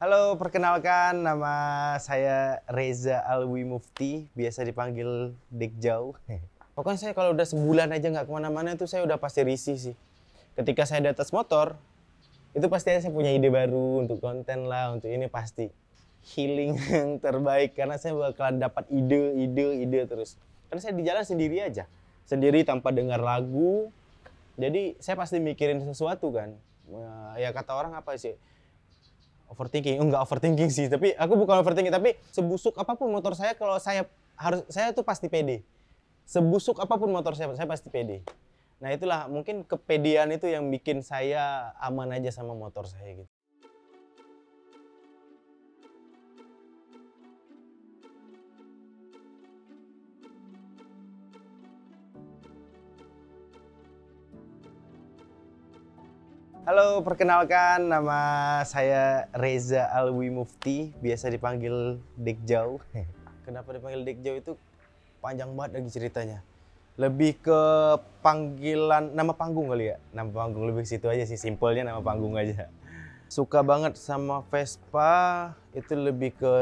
Halo, perkenalkan nama saya Reza Alwi Mufti, biasa dipanggil Dekjau. Pokoknya saya kalau udah sebulan aja nggak kemana-mana itu saya udah pasti risih sih. Ketika saya di atas motor, itu pasti saya punya ide baru untuk konten lah, untuk ini pasti healing yang terbaik karena saya bakalan dapat ide terus. Karena saya di jalan sendiri aja, sendiri tanpa dengar lagu. Jadi saya pasti mikirin sesuatu kan. Ya kata orang apa sih? Overthinking, enggak overthinking sih, tapi aku bukan overthinking, tapi sebusuk apapun motor saya kalau saya tuh pasti pede. Sebusuk apapun motor saya pasti pede. Nah, itulah mungkin kepedean itu yang bikin saya aman aja sama motor saya gitu. Halo, perkenalkan nama saya Reza Alwi Mufti, biasa dipanggil Dekjau. Kenapa dipanggil Dekjau itu panjang banget lagi ceritanya. Lebih ke panggilan nama panggung kali ya. Nama panggung lebih ke situ aja sih, simpelnya nama panggung aja. Suka banget sama Vespa, itu lebih ke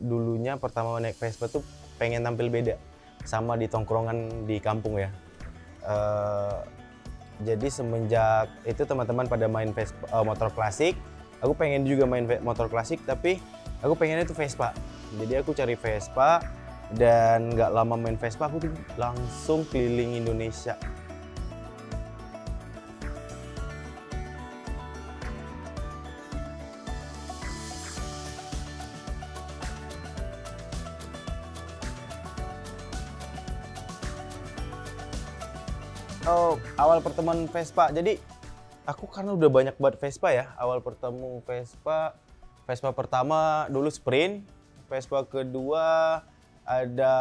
dulunya pertama naik Vespa tuh pengen tampil beda sama di tongkrongan di kampung ya. Eh, jadi semenjak itu teman-teman pada main Vespa, motor klasik, aku pengen juga main motor klasik tapi aku pengennya itu Vespa. Jadi aku cari Vespa dan nggak lama main Vespa aku tuh langsung keliling Indonesia. Oh, awal pertemuan Vespa. Jadi aku karena udah banyak banget Vespa ya. Awal pertemu Vespa, Vespa pertama dulu Sprint, Vespa kedua ada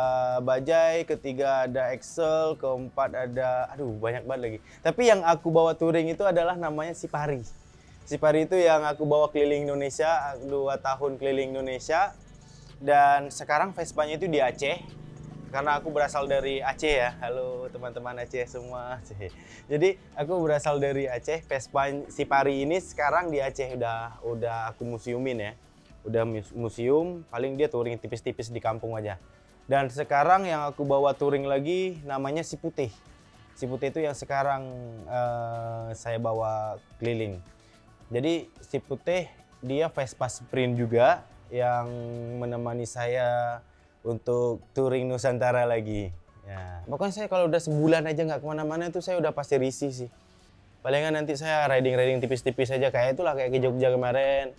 Bajaj, ketiga ada Excel, keempat ada aduh banyak banget lagi. Tapi yang aku bawa touring itu adalah namanya Sipari. Sipari itu yang aku bawa keliling Indonesia, 2 tahun keliling Indonesia. Dan sekarang Vespanya itu di Aceh karena aku berasal dari Aceh ya. Halo teman-teman Aceh semua. Jadi aku berasal dari Aceh. Vespa Sipari ini sekarang di Aceh udah aku museumin ya. Udah museum, paling dia touring tipis-tipis di kampung aja. Dan sekarang yang aku bawa touring lagi namanya Si Putih. Si Putih itu yang sekarang saya bawa keliling. Jadi Si Putih dia Vespa Sprint juga yang menemani saya untuk touring Nusantara lagi. Ya, pokoknya saya kalau udah sebulan aja nggak kemana-mana itu saya udah pasti risih sih. Palingan nanti saya riding tipis-tipis aja kayak itulah kayak ke Jogja kemarin.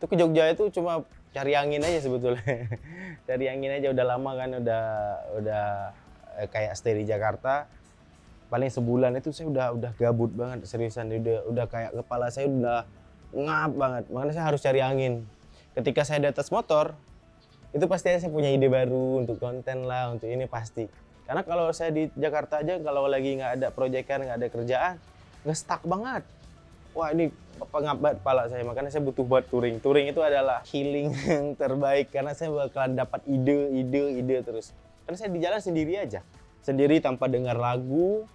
Itu ke Jogja itu cuma cari angin aja sebetulnya. Cari angin aja udah lama kan udah kayak stay di Jakarta. Paling sebulan itu saya udah gabut banget seriusan udah kayak kepala saya udah ngap banget. Makanya saya harus cari angin. Ketika saya di atas motor, itu pasti saya punya ide baru untuk konten lah, untuk ini pasti. Karena kalau saya di Jakarta aja, kalau lagi nggak ada proyekan, nggak ada kerjaan, nge-stuck banget. Wah ini pengap banget kepala saya, makanya saya butuh buat touring. Touring itu adalah healing yang terbaik, karena saya bakalan dapat ide terus. Karena saya di jalan sendiri aja, sendiri tanpa dengar lagu.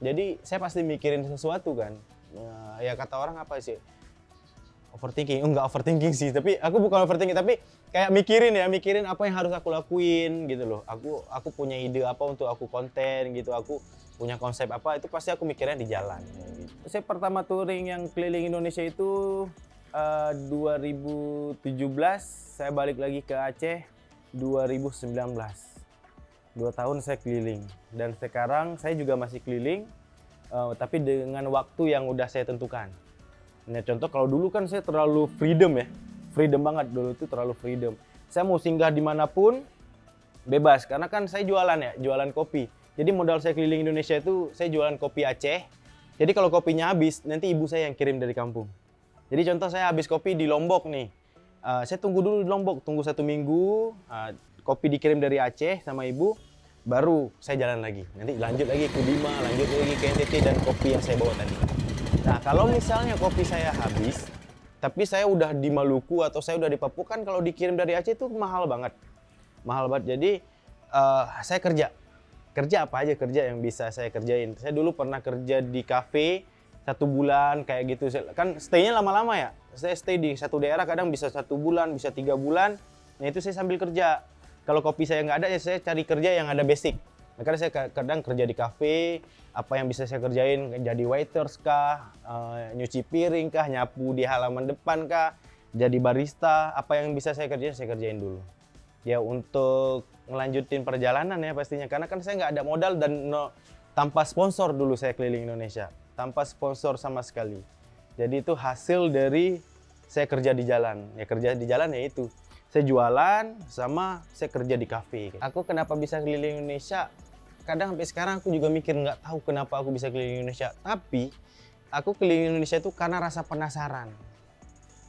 Jadi saya pasti mikirin sesuatu kan. Nah, ya kata orang apa sih? Overthinking, enggak overthinking sih, tapi aku bukan overthinking, tapi kayak mikirin apa yang harus aku lakuin gitu loh. Aku punya ide apa untuk aku konten gitu, aku punya konsep apa, itu pasti aku mikirnya di jalan gitu. Saya pertama touring yang keliling Indonesia itu 2017, saya balik lagi ke Aceh 2019. 2 tahun saya keliling dan sekarang saya juga masih keliling, tapi dengan waktu yang udah saya tentukan. Nah contoh kalau dulu kan saya terlalu freedom ya, freedom banget dulu tuh terlalu freedom. Saya mau singgah dimanapun bebas, karena kan saya jualan ya, jualan kopi. Jadi modal saya keliling Indonesia itu saya jualan kopi Aceh. Jadi kalau kopinya habis, nanti ibu saya yang kirim dari kampung. Jadi contoh saya habis kopi di Lombok nih, saya tunggu dulu di Lombok, tunggu 1 minggu, kopi dikirim dari Aceh sama ibu, baru saya jalan lagi. Nanti lanjut lagi ke Bima, lanjut lagi ke NTT dan kopi yang saya bawa tadi. Nah, kalau misalnya kopi saya habis, tapi saya udah di Maluku atau saya udah di Papua kan kalau dikirim dari Aceh itu mahal banget. Mahal banget. Jadi saya kerja. Kerja apa aja kerja yang bisa saya kerjain. Saya dulu pernah kerja di kafe 1 bulan kayak gitu. Kan stay-nya lama-lama ya. Saya stay di satu daerah kadang bisa 1 bulan, bisa 3 bulan. Nah itu saya sambil kerja. Kalau kopi saya nggak ada ya saya cari kerja yang ada basic. Makanya saya kadang kerja di kafe, apa yang bisa saya kerjain, jadi waiters kah, nyuci piring kah, nyapu di halaman depan kah, jadi barista, apa yang bisa saya kerjain dulu. Ya untuk ngelanjutin perjalanan ya pastinya, karena kan saya nggak ada modal dan tanpa sponsor dulu saya keliling Indonesia. Tanpa sponsor sama sekali. Jadi itu hasil dari saya kerja di jalan. Ya kerja di jalan ya itu. Saya jualan sama saya kerja di kafe. Aku kenapa bisa keliling Indonesia? Kadang sampai sekarang aku juga mikir nggak tahu kenapa aku bisa keliling Indonesia. Tapi aku keliling Indonesia itu karena rasa penasaran.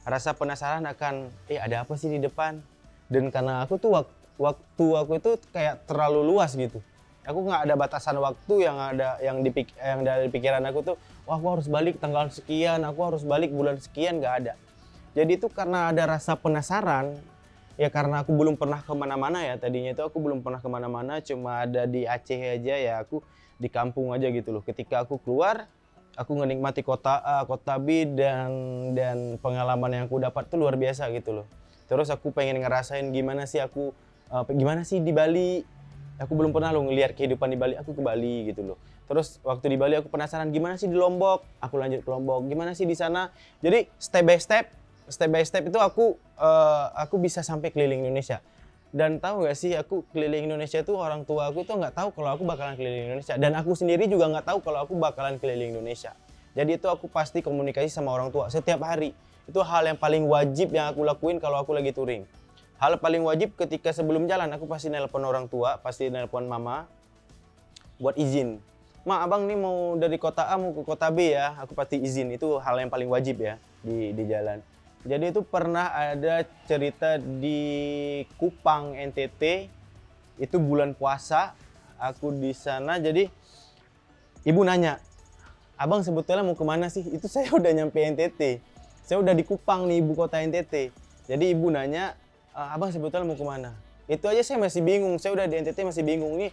Rasa penasaran akan, ada apa sih di depan? Dan karena aku tuh waktu aku itu kayak terlalu luas gitu. Aku nggak ada batasan waktu yang dari pikiran aku tuh, wah aku harus balik tanggal sekian, aku harus balik bulan sekian, nggak ada. Jadi itu karena ada rasa penasaran, ya karena aku belum pernah kemana-mana ya, tadinya itu aku belum pernah kemana-mana, cuma ada di Aceh aja ya, aku di kampung aja gitu loh. Ketika aku keluar, aku menikmati kota A, kota B, dan pengalaman yang aku dapat tuh luar biasa gitu loh. Terus aku pengen ngerasain gimana sih di Bali. Aku belum pernah loh ngelihat kehidupan di Bali, aku ke Bali gitu loh. Terus waktu di Bali aku penasaran gimana sih di Lombok, aku lanjut ke Lombok, gimana sih di sana. Jadi step by step itu aku bisa sampai keliling Indonesia. Dan tahu nggak sih, aku keliling Indonesia tuh orang tua aku tuh nggak tahu kalau aku bakalan keliling Indonesia. Dan aku sendiri juga nggak tahu kalau aku bakalan keliling Indonesia. Jadi itu aku pasti komunikasi sama orang tua setiap hari. Itu hal yang paling wajib yang aku lakuin kalau aku lagi touring. Hal paling wajib ketika sebelum jalan, aku pasti nelpon orang tua, pasti nelpon mama buat izin. Ma, abang nih mau dari kota A mau ke kota B ya, aku pasti izin. Itu hal yang paling wajib ya di jalan. Jadi itu pernah ada cerita di Kupang, NTT, itu bulan puasa, aku di sana. Jadi ibu nanya, abang sebetulnya mau kemana sih? Itu saya udah nyampe NTT, saya udah di Kupang nih, ibu kota NTT. Jadi ibu nanya, abang sebetulnya mau kemana? Itu aja saya masih bingung, saya udah di NTT masih bingung nih.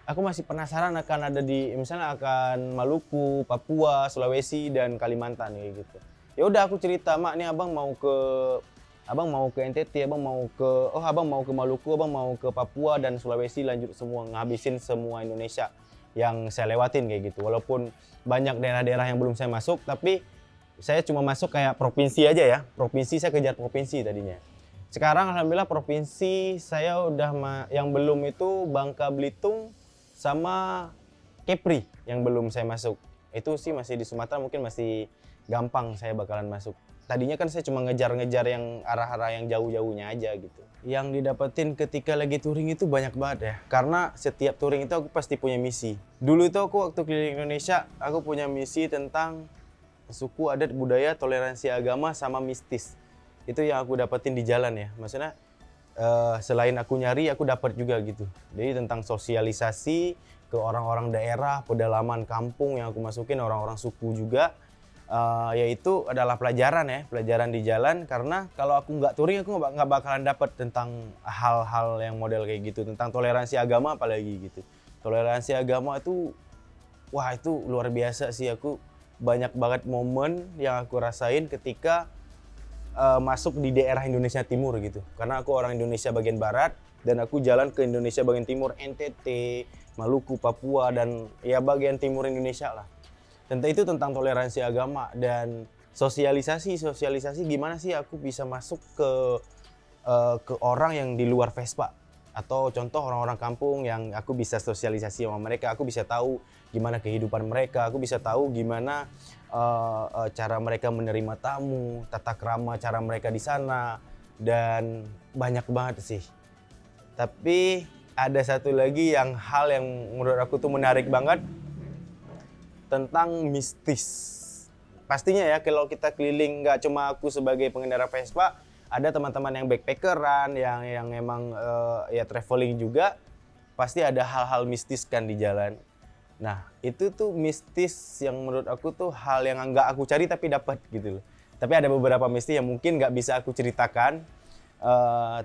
Aku masih penasaran akan ada misalnya akan Maluku, Papua, Sulawesi, dan Kalimantan kayak gitu. Ya udah aku cerita, mak nih abang mau ke NTT, abang mau ke Maluku, abang mau ke Papua dan Sulawesi, lanjut semua, ngabisin semua Indonesia yang saya lewatin kayak gitu. Walaupun banyak daerah-daerah yang belum saya masuk, tapi saya cuma masuk kayak provinsi aja ya. Provinsi, saya kejar provinsi tadinya. Sekarang alhamdulillah provinsi saya udah yang belum itu Bangka Belitung sama Kepri yang belum saya masuk. Itu sih masih di Sumatera, mungkin masih gampang saya bakalan masuk. Tadinya kan saya cuma ngejar-ngejar yang arah-arah yang jauh-jauhnya aja gitu. Yang didapetin ketika lagi touring itu banyak banget ya. Karena setiap touring itu aku pasti punya misi. Dulu itu aku waktu keliling Indonesia, aku punya misi tentang suku, adat, budaya, toleransi agama, sama mistis. Itu yang aku dapetin di jalan ya. Maksudnya selain aku nyari, aku dapat juga gitu. Jadi tentang sosialisasi ke orang-orang daerah, pedalaman kampung yang aku masukin, orang-orang suku juga. Yaitu adalah pelajaran ya, pelajaran di jalan. Karena kalau aku nggak touring, aku nggak bakalan dapat tentang hal-hal yang model kayak gitu. Tentang toleransi agama apalagi gitu. Toleransi agama itu, wah itu luar biasa sih. Aku banyak banget momen yang aku rasain ketika masuk di daerah Indonesia Timur gitu. Karena aku orang Indonesia bagian barat dan aku jalan ke Indonesia bagian timur, NTT, Maluku, Papua, dan ya bagian timur Indonesia lah. Dan itu tentang toleransi agama dan sosialisasi gimana sih aku bisa masuk ke orang yang di luar Vespa. Atau contoh orang-orang kampung yang aku bisa sosialisasi sama mereka, aku bisa tahu gimana kehidupan mereka, aku bisa tahu gimana cara mereka menerima tamu, tata krama cara mereka di sana, dan banyak banget sih. Tapi ada satu lagi hal yang menurut aku tuh menarik banget tentang mistis. Pastinya ya kalau kita keliling, nggak cuma aku sebagai pengendara Vespa, ada teman-teman yang backpackeran, yang emang ya traveling juga, pasti ada hal-hal mistis kan di jalan. Nah itu tuh mistis yang menurut aku tuh hal yang nggak aku cari tapi dapat gitu loh. Tapi ada beberapa mistis yang mungkin nggak bisa aku ceritakan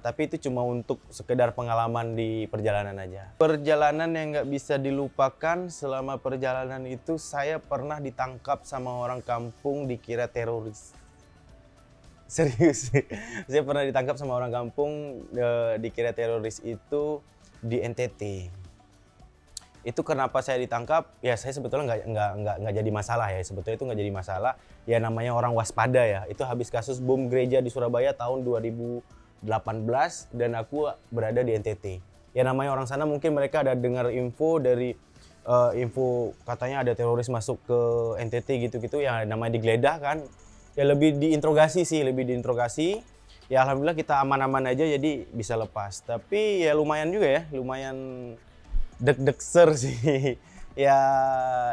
Tapi itu cuma untuk sekedar pengalaman di perjalanan aja. Perjalanan yang nggak bisa dilupakan selama perjalanan itu, saya pernah ditangkap sama orang kampung dikira teroris. Serius, saya pernah ditangkap sama orang kampung dikira teroris itu di NTT. Itu kenapa saya ditangkap? Ya saya sebetulnya nggak jadi masalah ya. Sebetulnya itu nggak jadi masalah. Ya namanya orang waspada ya. Itu habis kasus bom gereja di Surabaya tahun 2018 dan aku berada di NTT. Ya namanya orang sana mungkin mereka ada dengar info dari info katanya ada teroris masuk ke NTT gitu-gitu ya, namanya digeledah kan. Ya lebih diinterogasi sih, lebih diinterogasi. Ya alhamdulillah kita aman-aman aja jadi bisa lepas. Tapi ya lumayan juga ya, lumayan deg-degser sih. Ya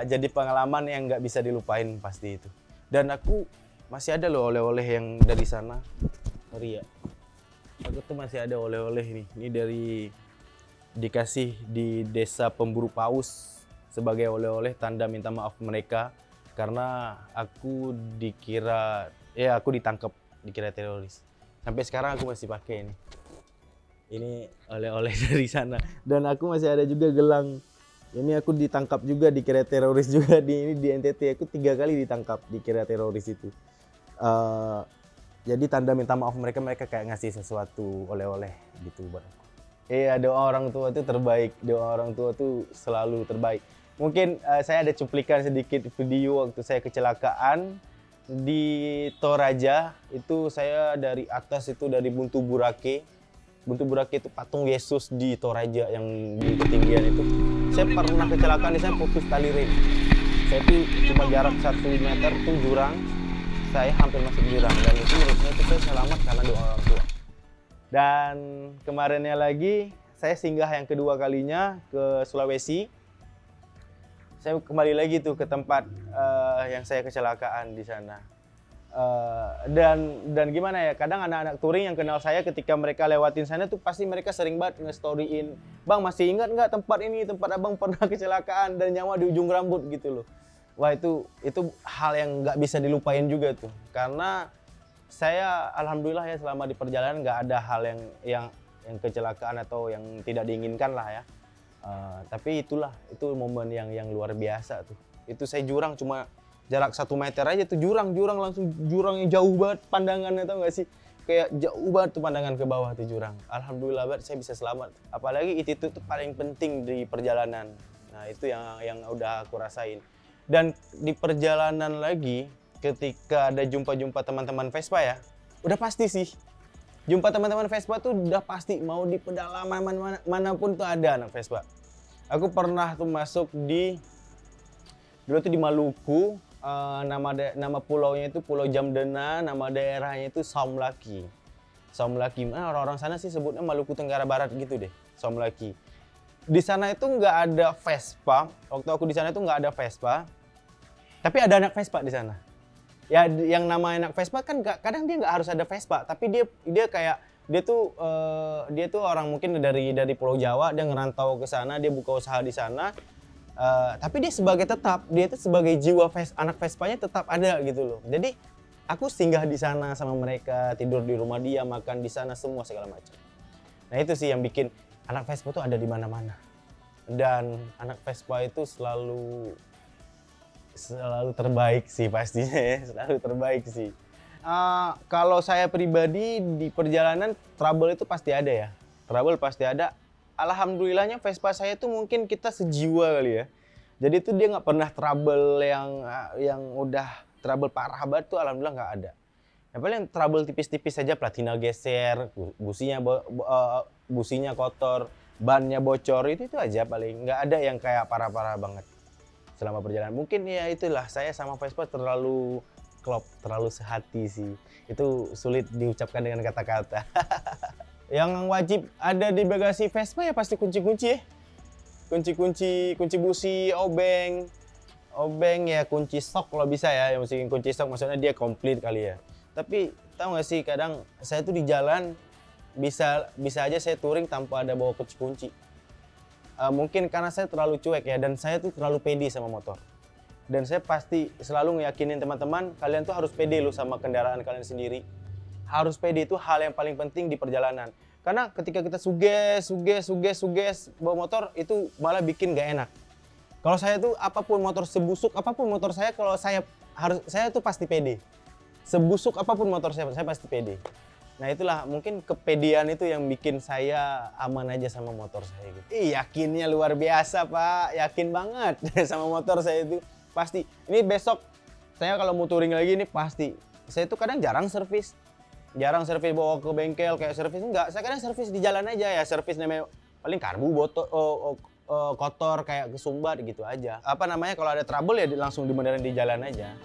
jadi pengalaman yang nggak bisa dilupain pasti itu. Dan aku masih ada loh oleh-oleh yang dari sana. Sorry ya. Aku tuh masih ada oleh-oleh nih. Ini dari dikasih di Desa Pemburu Paus sebagai oleh-oleh tanda minta maaf mereka karena aku aku ditangkap dikira teroris. Sampai sekarang aku masih pakai ini. Ini oleh-oleh dari sana. Dan aku masih ada juga gelang. Ini aku ditangkap juga dikira teroris juga di NTT. Aku 3 kali ditangkap dikira teroris itu. Jadi tanda minta maaf mereka kayak ngasih sesuatu oleh-oleh gitu buat aku. Iya, doa orang tua itu terbaik. Doa orang tua itu selalu terbaik. Mungkin saya ada cuplikan sedikit video waktu saya kecelakaan di Toraja. Itu saya dari atas itu dari Buntu Burake. Buntu Burake itu patung Yesus di Toraja yang di ketinggian itu. Saya pernah kecelakaan di sana putus tali rem. Saya itu cuma jarak 1 meter tuh jurang. Saya hampir masuk jurang dan itu menurutnya itu saya selamat karena doa orang tua. Dan kemarinnya lagi saya singgah yang kedua kalinya ke Sulawesi. Saya kembali lagi tuh ke tempat yang saya kecelakaan di sana. Dan gimana ya, kadang anak-anak touring yang kenal saya ketika mereka lewatin sana tuh pasti mereka sering banget nge-storyin, "Bang, masih ingat nggak tempat ini, tempat abang pernah kecelakaan dan nyawa di ujung rambut," gitu loh. Wah itu hal yang nggak bisa dilupain juga tuh, karena saya alhamdulillah ya selama di perjalanan nggak ada hal yang kecelakaan atau yang tidak diinginkan lah ya. Tapi itu momen yang luar biasa tuh. Itu saya jurang cuma jarak 1 meter aja tuh jurang langsung jurang yang jauh banget pandangannya, tau gak sih? Kayak jauh banget tuh pandangan ke bawah tuh jurang. Alhamdulillah banget saya bisa selamat. Apalagi itu tuh paling penting di perjalanan. Nah itu yang udah aku rasain. Dan di perjalanan lagi ketika ada jumpa teman-teman Vespa ya, udah pasti sih. Jumpa teman-teman Vespa tuh udah pasti, mau di pedalaman manapun tuh ada anak Vespa. Aku pernah tuh masuk dulu tuh di Maluku. Nama pulaunya itu Pulau Jamdena, nama daerahnya itu Saumlaki. Saumlaki, orang-orang sana sih sebutnya Maluku Tenggara Barat gitu deh, Saumlaki. Di sana itu nggak ada Vespa, waktu aku di sana itu nggak ada Vespa, tapi ada anak Vespa di sana. Ya yang nama anak Vespa kan kadang dia nggak harus ada Vespa, tapi dia tuh orang mungkin dari Pulau Jawa, dia ngerantau ke sana, dia buka usaha di sana. Tapi dia itu sebagai jiwa anak Vespanya tetap ada gitu loh. Jadi aku singgah di sana sama mereka, tidur di rumah dia, makan di sana, semua segala macam. Nah itu sih yang bikin anak Vespa tuh ada di mana-mana. Dan anak Vespa itu selalu terbaik sih pastinya ya, selalu terbaik sih. Kalau saya pribadi di perjalanan trouble itu pasti ada ya. Trouble pasti ada. Alhamdulillahnya Vespa saya tuh mungkin kita sejiwa kali ya. Jadi tuh dia nggak pernah trouble yang udah trouble parah banget tuh, alhamdulillah nggak ada. Yang paling trouble tipis-tipis saja, platina geser, businya kotor, bannya bocor, itu aja paling. Nggak ada yang kayak parah-parah banget selama perjalanan. Mungkin ya itulah, saya sama Vespa terlalu klop, terlalu sehati sih. Itu sulit diucapkan dengan kata-kata. Yang wajib ada di bagasi Vespa ya pasti kunci-kunci ya. Kunci busi, obeng ya, kunci stok kalau bisa ya. Yang mesti kunci stok maksudnya dia komplit kali ya. Tapi tahu nggak sih, kadang saya tuh di jalan bisa aja saya touring tanpa ada bawa kunci. Mungkin karena saya terlalu cuek ya, dan saya tuh terlalu pede sama motor. Dan saya pasti selalu ngeyakinin teman-teman, kalian tuh harus pede loh sama kendaraan kalian sendiri. harus pede, itu hal yang paling penting di perjalanan. Karena ketika kita suges bawa motor, itu malah bikin gak enak. Kalau saya tuh apapun motor, sebusuk apapun motor saya, kalau saya tuh pasti pede. Sebusuk apapun motor saya pasti pede. Nah itulah mungkin kepedean itu yang bikin saya aman aja sama motor saya gitu. Yakinnya luar biasa Pak, yakin banget sama motor saya itu. Pasti, ini besok saya kalau mau touring lagi ini pasti. Saya tuh kadang jarang servis bawa ke bengkel kayak servis, enggak. Saya kadang servis di jalan aja ya, servis namanya paling karbu kotor kayak kesumbat gitu aja. Apa namanya, kalau ada trouble ya langsung dibenerin di jalan aja.